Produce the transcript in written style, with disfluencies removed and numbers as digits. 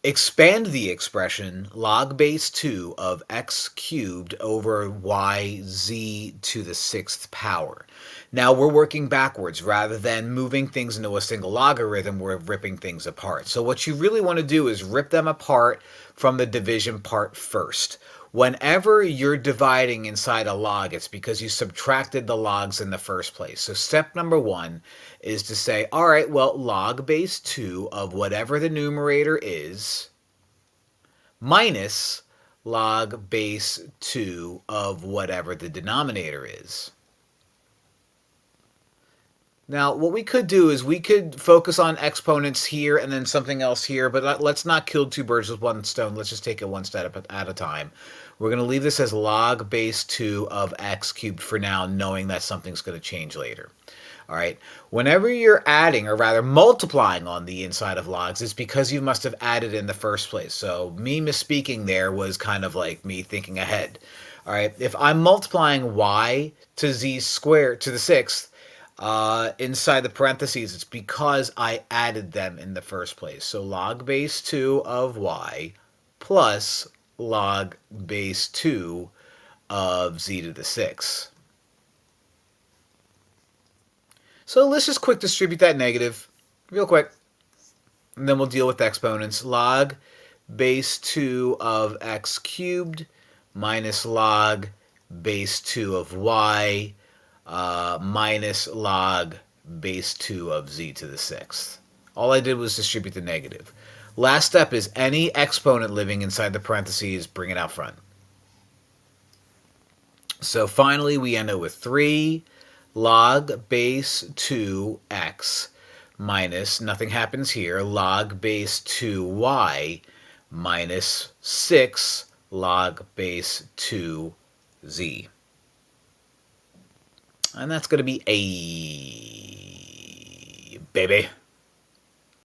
Expand the expression log base 2 of x cubed over yz to the 6th power. Now we're working backwards. Rather than moving things into a single logarithm, we're ripping things apart. So what you really want to do is rip them apart from the division part first. Whenever you're dividing inside a log, it's because you subtracted the logs in the first place. So step number 1 is to say, all right, well, log base 2 of whatever the numerator is minus log base 2 of whatever the denominator is. Now, what we could do is we could focus on exponents here and then something else here, but let's not kill two birds with one stone. Let's just take it one step at a time. We're going to leave this as log base 2 of x cubed for now, knowing that something's going to change later. All right. Whenever you're adding, or rather multiplying on the inside of logs, it's because you must have added in the first place. So me misspeaking there was kind of like me thinking ahead. All right. If I'm multiplying y to z squared to the 6th, inside the parentheses, it's because I added them in the first place. So log base 2 of y plus log base 2 of z to the 6th. So let's just quick distribute that negative real quick. And then we'll deal with exponents. Log base 2 of x cubed minus log base 2 of y minus log base 2 of z to the 6th. All I did was distribute the negative. Last step is any exponent living inside the parentheses, bring it out front. So finally we end up with 3 log base 2x minus, nothing happens here, log base 2y minus 6 log base 2z. And that's going to be A, baby.